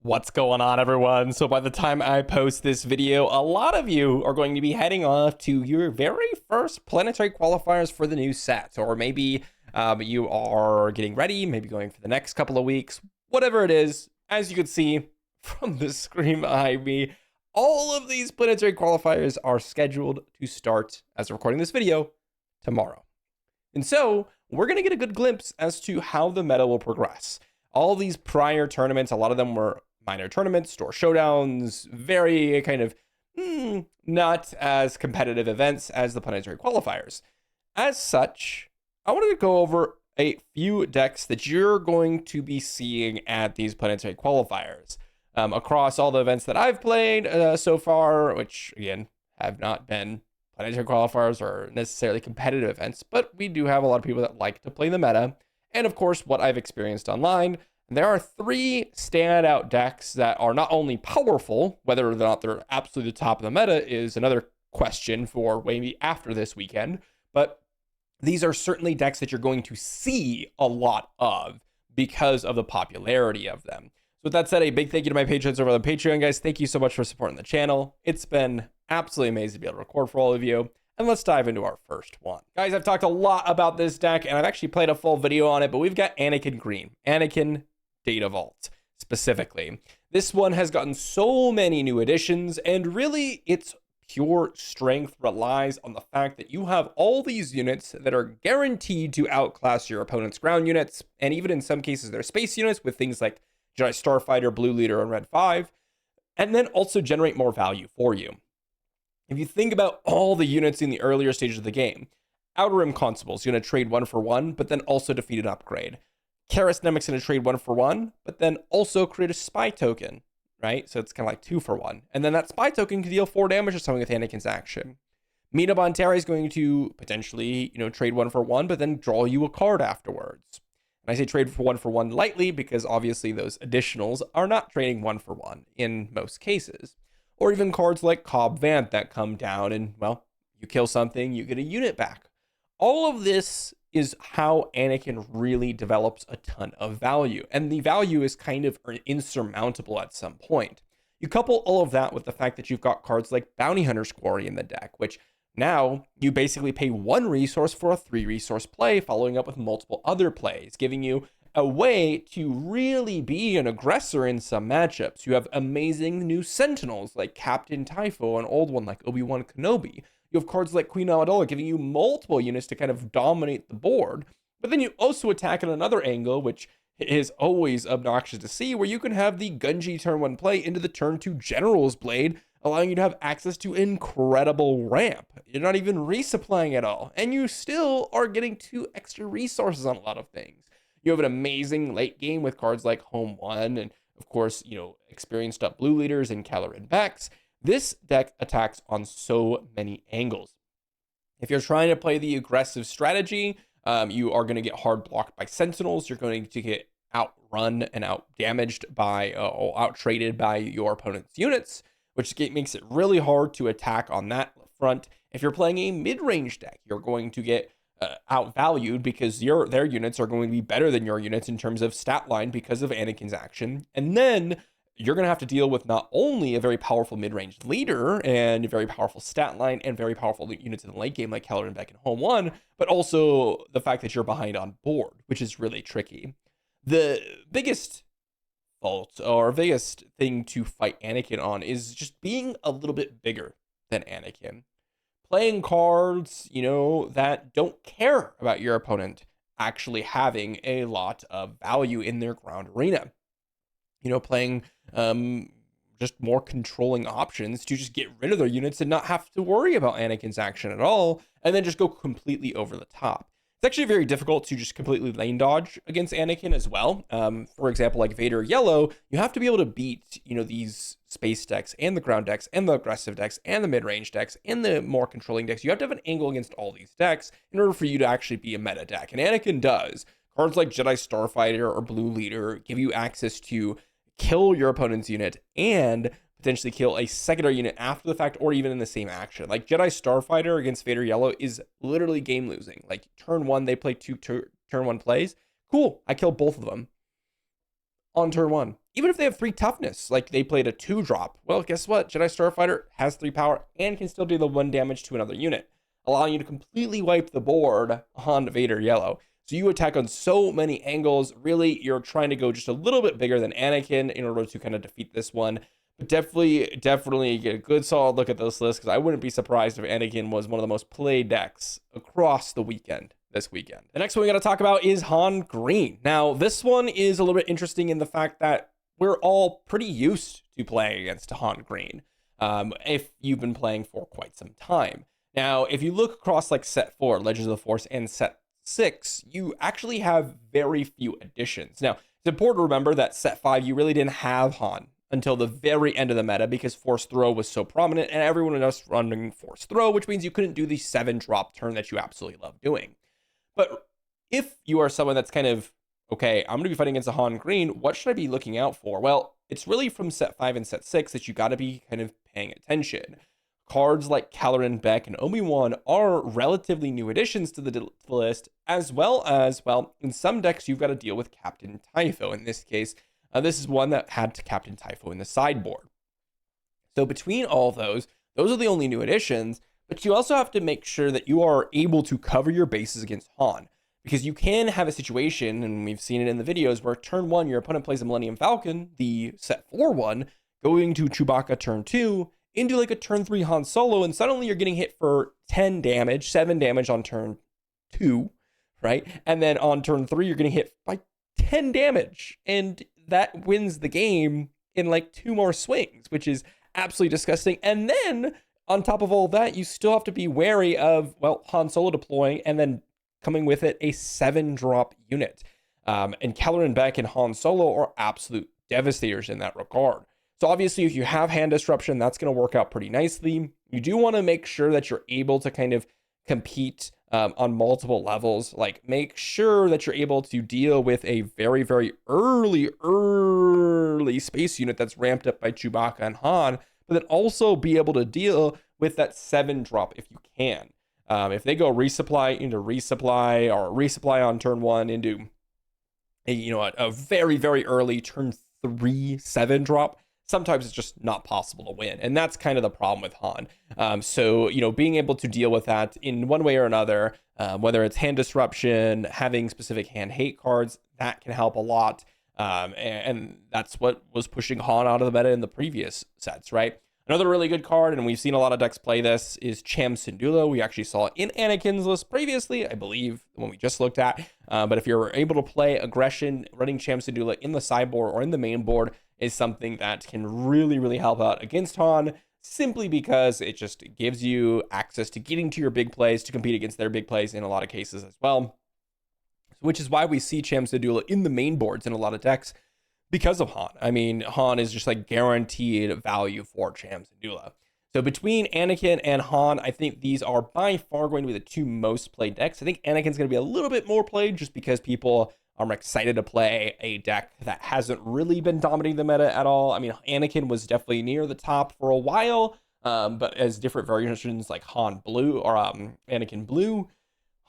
What's going on, everyone? So by the time I post this video, a lot of you are going to be heading off to your very first planetary qualifiers for the new set, or maybe you are getting ready, maybe going for the next couple of weeks, whatever it is. As you can see from the screen behind me, all of these planetary qualifiers are scheduled to start, as of recording this video, tomorrow. And so we're going to get a good glimpse as to how the meta will progress. All these prior tournaments, a lot of them were minor tournaments, store showdowns, very kind of not as competitive events as the planetary qualifiers. As such, I wanted to go over a few decks that you're going to be seeing at these planetary qualifiers across all the events that I've played so far, which again have not been planetary qualifiers or necessarily competitive events, but we do have a lot of people that like to play the meta. And of course, what I've experienced online. There are three standout decks that are not only powerful, whether or not they're absolutely the top of the meta is another question for maybe after this weekend, but these are certainly decks that you're going to see a lot of because of the popularity of them. So with that said, a big thank you to my patrons over on Patreon, guys. Thank you so much for supporting the channel. It's been absolutely amazing to be able to record for all of you. And let's dive into our first one. Guys, I've talked a lot about this deck, and I've actually played a full video on it, but we've got Anakin Green. Anakin Data Vault specifically. This one has gotten so many new additions, and really its pure strength relies on the fact that you have all these units that are guaranteed to outclass your opponent's ground units, and even in some cases their space units with things like Jedi Starfighter, Blue Leader, and Red 5, and then also generate more value for you. If you think about all the units in the earlier stages of the game, Outer Rim Constable is going to trade 1-for-1, but then also defeat an upgrade. Karis Nemec's going to trade 1-for-1, but then also create a spy token, right? So it's kind of like 2-for-1. And then that spy token can deal 4 damage or something with Anakin's action. Mina Bonteri is going to potentially, trade 1-for-1, but then draw you a card afterwards. And I say trade for 1-for-1 lightly because obviously those additionals are not trading 1-for-1 in most cases. Or even cards like Cobb Vanth that come down and, well, you kill something, you get a unit back. All of this is how Anakin really develops a ton of value. And the value is kind of insurmountable at some point. You couple all of that with the fact that you've got cards like Bounty Hunter's Quarry in the deck, which now you basically pay 1 resource for a 3-resource play, following up with multiple other plays, giving you a way to really be an aggressor in some matchups. You have amazing new Sentinels like Captain Typho, an old one like Obi-Wan Kenobi. You have cards like Queen Amidala giving you multiple units to kind of dominate the board. But then you also attack at another angle, which is always obnoxious to see, where you can have the Gunji turn 1 play into the turn 2 General's Blade, allowing you to have access to incredible ramp. You're not even resupplying at all, and you still are getting 2 extra resources on a lot of things. You have an amazing late game with cards like Home 1, and of course, experienced up Blue Leaders and Calorin Bex. This deck attacks on so many angles. If you're trying to play the aggressive strategy, you are going to get hard blocked by Sentinels. You're going to get outrun and out-damaged by, or out-traded by your opponent's units, which makes it really hard to attack on that front. If you're playing a mid-range deck, you're going to get outvalued because their units are going to be better than your units in terms of stat line because of Anakin's action. And then you're going to have to deal with not only a very powerful mid-range leader and a very powerful stat line and very powerful units in the late game like Keller and Beck and Home 1, but also the fact that you're behind on board, which is really tricky. The biggest fault or biggest thing to fight Anakin on is just being a little bit bigger than Anakin. Playing cards, that don't care about your opponent actually having a lot of value in their ground arena. Playing just more controlling options to just get rid of their units and not have to worry about Anakin's action at all, and then just go completely over the top. It's actually very difficult to just completely lane dodge against Anakin as well. For example, like Vader Yellow, you have to be able to beat, these space decks and the ground decks and the aggressive decks and the mid-range decks and the more controlling decks. You have to have an angle against all these decks in order for you to actually be a meta deck. And Anakin does. Cards like Jedi Starfighter or Blue Leader give you access to kill your opponent's unit and potentially kill a secondary unit after the fact or even in the same action. Like Jedi Starfighter against Vader Yellow is literally game losing. Like turn 1, they play 2 turn 1 plays. Cool, I kill both of them. on turn 1. Even if they have 3 toughness, like they played a 2-drop, well, guess what? Jedi Starfighter has 3 power and can still do the 1 damage to another unit, allowing you to completely wipe the board on Vader Yellow. So you attack on so many angles. Really, you're trying to go just a little bit bigger than Anakin in order to kind of defeat this one. But definitely get a good solid look at this list, because I wouldn't be surprised if Anakin was one of the most played decks across the weekend. This weekend. The next one we got to talk about is Han Green. Now, this one is a little bit interesting in the fact that we're all pretty used to playing against Han Green, if you've been playing for quite some time. Now, if you look across like set 4, Legends of the Force, and set 6, you actually have very few additions. Now, it's important to remember that set 5, you really didn't have Han until the very end of the meta, because Force Throw was so prominent and everyone was running Force Throw, which means you couldn't do the 7-drop turn that you absolutely love doing. But if you are someone that's kind of, okay, I'm going to be fighting against a Han Green, what should I be looking out for? Well, it's really from set 5 and set 6 that you got to be kind of paying attention. Cards like Caloran, Beck, and Obi-Wan are relatively new additions to the list, as well as, well, in some decks, you've got to deal with Captain Typho. In this case, this is one that had Captain Typho in the sideboard. So between all of those are the only new additions. But you also have to make sure that you are able to cover your bases against Han, because you can have a situation, and we've seen it in the videos, where turn 1, your opponent plays a Millennium Falcon, the set 4 one, going to Chewbacca turn 2, into like a turn 3 Han Solo, and suddenly you're getting hit for 10 damage, 7 damage on turn 2, right? And then on turn 3, you're getting hit by 10 damage, and that wins the game in like 2 more swings, which is absolutely disgusting. And then on top of all that, you still have to be wary of, well, Han Solo deploying and then coming with it a 7-drop unit. And Caloran, Beck, and Han Solo are absolute devastators in that regard. So obviously, if you have hand disruption, that's going to work out pretty nicely. You do want to make sure that you're able to kind of compete on multiple levels. Like, make sure that you're able to deal with a very, very early space unit that's ramped up by Chewbacca and Han, but then also be able to deal with that 7-drop if you can. If they go resupply into resupply, or resupply on turn 1 into a very, very early turn 3 7-drop, sometimes it's just not possible to win. And that's kind of the problem with Han. So being able to deal with that in one way or another, whether it's hand disruption, having specific hand hate cards, that can help a lot. And that's what was pushing Han out of the meta in the previous sets, right? Another really good card, and we've seen a lot of decks play this, is Cham Syndulla. We actually saw it in Anakin's list previously, I believe, the one we just looked at. But if you're able to play aggression, running Cham Syndulla in the sideboard or in the main board is something that can really, really help out against Han, simply because it just gives you access to getting to your big plays to compete against their big plays in a lot of cases as well. Which is why we see Cham Syndulla in the main boards in a lot of decks, because of Han. I mean, Han is just like guaranteed value for Cham Syndulla. So between Anakin and Han, I think these are by far going to be the 2 most played decks. I think Anakin's going to be a little bit more played just because people are excited to play a deck that hasn't really been dominating the meta at all. I mean, Anakin was definitely near the top for a while, but as different versions like Han Blue or Anakin Blue,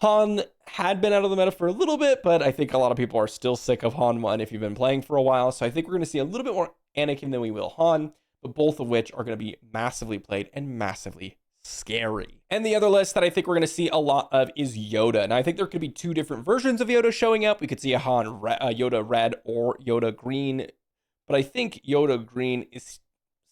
Han had been out of the meta for a little bit, but I think a lot of people are still sick of Han 1 if you've been playing for a while. So I think we're going to see a little bit more Anakin than we will Han, but both of which are going to be massively played and massively scary. And the other list that I think we're going to see a lot of is Yoda. And I think there could be 2 different versions of Yoda showing up. We could see a Yoda Red or Yoda Green, but I think Yoda Green is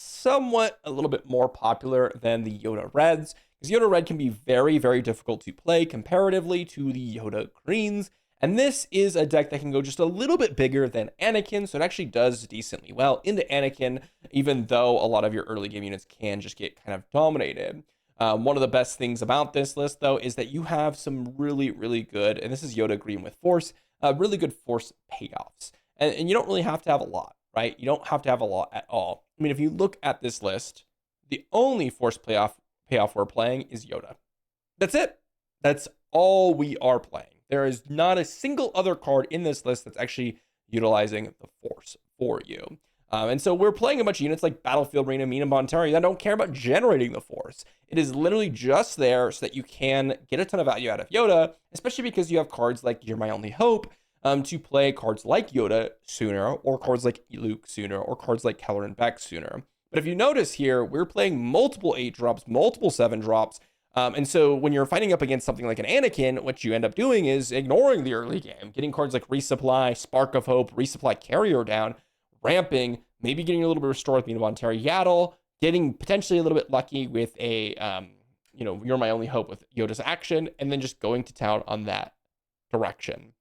somewhat a little bit more popular than the Yoda Reds, because Yoda Red can be very, very difficult to play comparatively to the Yoda Greens. And this is a deck that can go just a little bit bigger than Anakin, so it actually does decently well into Anakin, even though a lot of your early game units can just get kind of dominated. One of the best things about this list, though, is that you have some really, really good, and this is Yoda Green with Force, really good Force payoffs. And you don't really have to have a lot, right? You don't have to have a lot at all. I mean, if you look at this list, the only Force payoff we're playing is Yoda. That's it. That's all we are playing. There is not a single other card in this list that's actually utilizing the Force for you. And so we're playing a bunch of units like Battlefield Arena, Mina Montari that don't care about generating the Force. It is literally just there so that you can get a ton of value out of Yoda, especially because you have cards like You're My Only Hope, to play cards like Yoda sooner, or cards like Luke sooner, or cards like Keller and Beck sooner. But if you notice here, we're playing multiple 8 drops, multiple 7 drops. And so when you're fighting up against something like an Anakin, what you end up doing is ignoring the early game, getting cards like Resupply, Spark of Hope, Resupply Carrier down, ramping, maybe getting a little bit of restore with Minamontari Yaddle, getting potentially a little bit lucky with a, You're My Only Hope with Yoda's action, and then just going to town on that direction.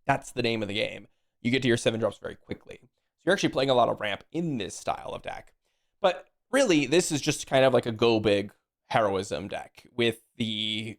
That's the name of the game. You get to your 7 drops very quickly. So you're actually playing a lot of ramp in this style of deck. But really, this is just kind of like a go big heroism deck with the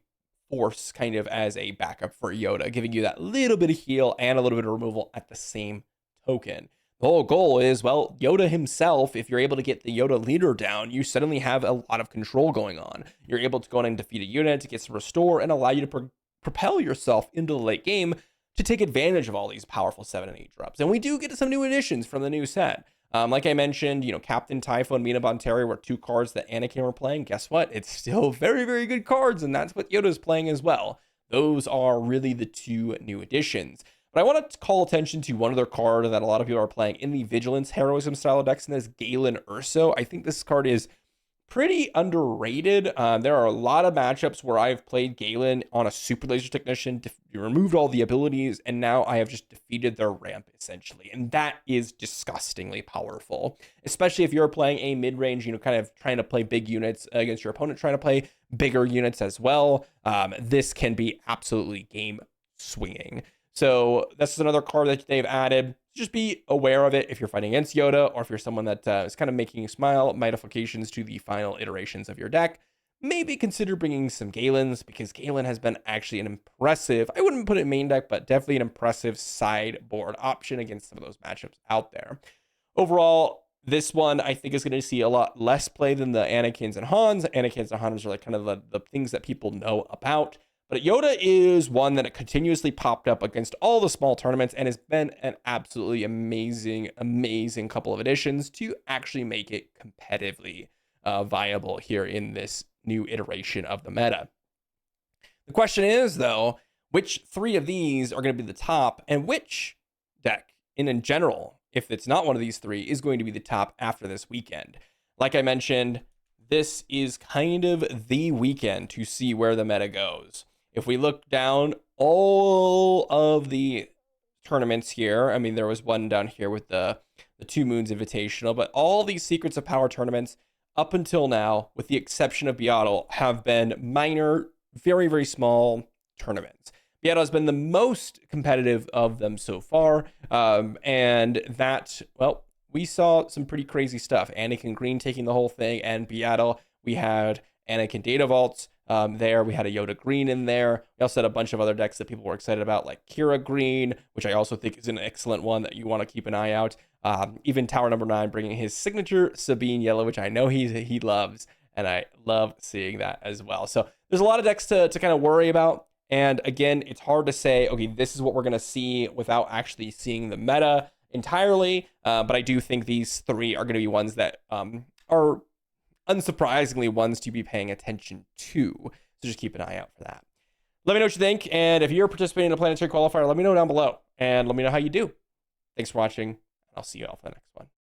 Force kind of as a backup for Yoda, giving you that little bit of heal and a little bit of removal at the same token. The whole goal is, well, Yoda himself, if you're able to get the Yoda leader down, you suddenly have a lot of control going on. You're able to go in and defeat a unit to get some restore and allow you to propel yourself into the late game to take advantage of all these powerful 7 and 8 drops. And we do get some new additions from the new set. Like I mentioned, Captain Typhoon, Mina Bonteri were 2 cards that Anakin were playing. Guess what? It's still very, very good cards, and that's what Yoda's playing as well. Those are really the 2 new additions. But I want to call attention to one other card that a lot of people are playing in the Vigilance Heroism style decks, and that's Galen Urso. I think this card is pretty underrated. There are a lot of matchups where I've played Galen on a Super Laser Technician, removed all the abilities, and now I have just defeated their ramp, essentially. And that is disgustingly powerful, especially if you're playing a mid-range, kind of trying to play big units against your opponent, trying to play bigger units as well. This can be absolutely game swinging. So that's another card that they've added. Just be aware of it if you're fighting against Yoda, or if you're someone that is kind of making you smile, modifications to the final iterations of your deck. Maybe consider bringing some Galens, because Galen has been actually an impressive, I wouldn't put it main deck, but definitely an impressive sideboard option against some of those matchups out there. Overall, this one I think is going to see a lot less play than the Anakins and Hans. Anakins and Hans are like kind of the things that people know about. But Yoda is one that continuously popped up against all the small tournaments and has been an absolutely amazing, amazing couple of additions to actually make it competitively viable here in this new iteration of the meta. The question is, though, which 3 of these are going to be the top, and which deck in general, if it's not one of these 3, is going to be the top after this weekend? Like I mentioned, this is kind of the weekend to see where the meta goes. If we look down all of the tournaments here, I mean, there was one down here with the 2 Moons Invitational, but all these Secrets of Power tournaments up until now, with the exception of Beatle, have been minor, very, very small tournaments. Beatle has been the most competitive of them so far, and that, well, we saw some pretty crazy stuff. Anakin Green taking the whole thing, and Beatle, we had Anakin Data Vaults. There we had a Yoda Green in there. We also had a bunch of other decks that people were excited about, like Kira Green, which I also think is an excellent one that you want to keep an eye out. Even Tower number 9 bringing his signature Sabine Yellow, which I know he loves, and I love seeing that as well. So there's a lot of decks to kind of worry about. And again, it's hard to say, okay, this is what we're going to see without actually seeing the meta entirely. But I do think these 3 are going to be ones that are unsurprisingly ones to be paying attention to. So just keep an eye out for that. Let me know what you think. And if you're participating in a planetary qualifier, let me know down below and let me know how you do. Thanks for watching. I'll see you all for the next one.